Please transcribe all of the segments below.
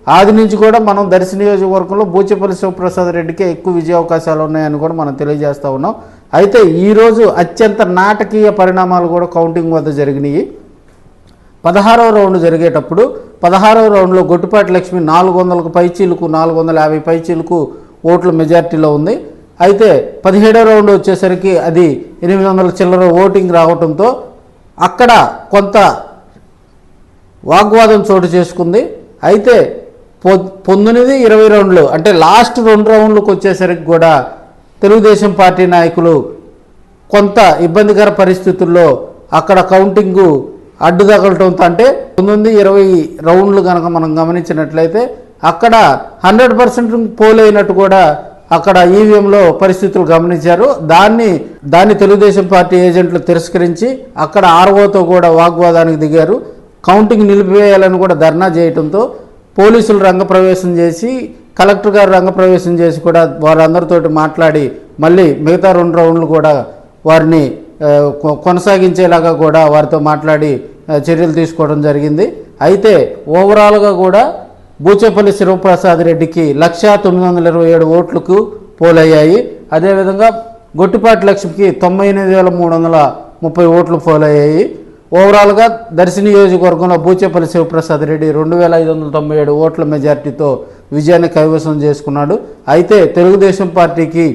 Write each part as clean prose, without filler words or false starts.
ఆది నుంచి కూడా మనం దర్శి నియోజకవర్గంలో బూచేపల్లి శివప్రసాద్ రెడ్డికే ఎక్కువ విజయ అవకాశాలు ఉన్నాయని కూడా మనం తెలియజేస్తూ ఉన్నాం. అయితే ఈరోజు అత్యంత నాటకీయ పరిణామాలు కూడా కౌంటింగ్ వద్ద జరిగినాయి. 16వ రౌండ్ జరిగేటప్పుడు 16వ రౌండ్లో గొట్టిపాటి లక్ష్మి 400కు పైచీలకు 450 పైచీలకు ఓట్ల మెజార్టీలో ఉంది. అయితే 17వ రౌండ్ వచ్చేసరికి అది 800 చిల్లర ఓటింగ్ రావడంతో అక్కడ కొంత వాగ్వాదం చోటు చేసుకుంది. అయితే 19-20 రౌండ్లు అంటే లాస్ట్ 2 రౌండ్లకు వచ్చేసరికి కూడా తెలుగుదేశం పార్టీ నాయకులు కొంత ఇబ్బందికర పరిస్థితుల్లో అక్కడ కౌంటింగు అడ్డు తగలటంతో, అంటే 19-20 రౌండ్లు కనుక మనం గమనించినట్లయితే అక్కడ 100% పోల్ అయినట్టు కూడా అక్కడ ఈవీఎంలో పరిస్థితులు గమనించారు. దాన్ని తెలుగుదేశం పార్టీ ఏజెంట్లు తిరస్కరించి అక్కడ ఆర్ఓతో కూడా వాగ్వాదానికి దిగారు. కౌంటింగ్ నిలిపివేయాలని కూడా ధర్నా చేయడంతో పోలీసులు రంగప్రవేశం చేసి, కలెక్టర్ గారు రంగప్రవేశం చేసి కూడా వారందరితోటి మాట్లాడి మళ్ళీ మిగతా 2 రౌండ్లు కూడా వారిని కొనసాగించేలాగా కూడా వారితో మాట్లాడి చర్యలు తీసుకోవడం జరిగింది. అయితే ఓవరాల్గా కూడా బూచేపల్లి శివప్రసాద్ రెడ్డికి 1,927 ఓట్లకు పోలయ్యాయి. అదేవిధంగా గొట్టిపాటి లక్ష్మికి 98,330 ఓట్లు పోలయ్యాయి. ఓవరాల్గా దర్శి నియోజకవర్గంలో బూచేపల్లి శివప్రసాద్ రెడ్డి 2,597 ఓట్ల మెజార్టీతో విజయాన్ని కైవసం చేసుకున్నాడు. అయితే తెలుగుదేశం పార్టీకి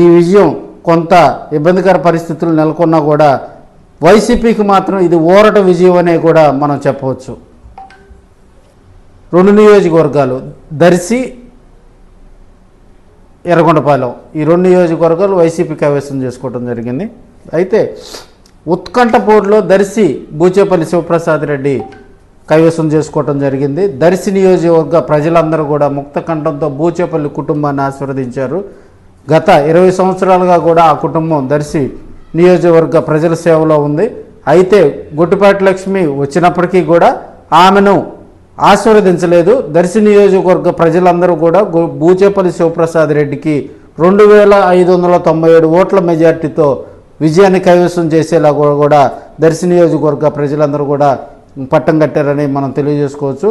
ఈ విజయం కొంత ఇబ్బందికర పరిస్థితులు నెలకొన్నా కూడా వైసీపీకి మాత్రం ఇది ఊరట విజయం అనే కూడా మనం చెప్పవచ్చు. 2 నియోజకవర్గాలు దర్శి, ఎర్రగొండపాలెం, ఈ 2 నియోజకవర్గాలు వైసీపీ కైవసం చేసుకోవడం జరిగింది. అయితే ఉత్కంఠపూర్లో దర్శి బూచేపల్లి శివప్రసాద్ రెడ్డి కైవసం చేసుకోవటం జరిగింది. దర్శి నియోజకవర్గ ప్రజలందరూ కూడా ముక్త కంఠంతో బూచేపల్లి కుటుంబాన్ని ఆశీర్వదించారు. గత 20 సంవత్సరాలుగా కూడా ఆ కుటుంబం దర్శి నియోజకవర్గ ప్రజల సేవలో ఉంది. అయితే గొట్టిపాటి లక్ష్మి వచ్చినప్పటికీ కూడా ఆమెను ఆశీర్వదించలేదు. దర్శి నియోజకవర్గ ప్రజలందరూ కూడా బూచేపల్లి శివప్రసాద్ రెడ్డికి 2,597 ఓట్ల మెజార్టీతో విజయాన్ని కైవసం చేసేలా కూడా దర్శి నియోజకవర్గ ప్రజలందరూ కూడా పట్టం కట్టారని మనం తెలియజేసుకోవచ్చు.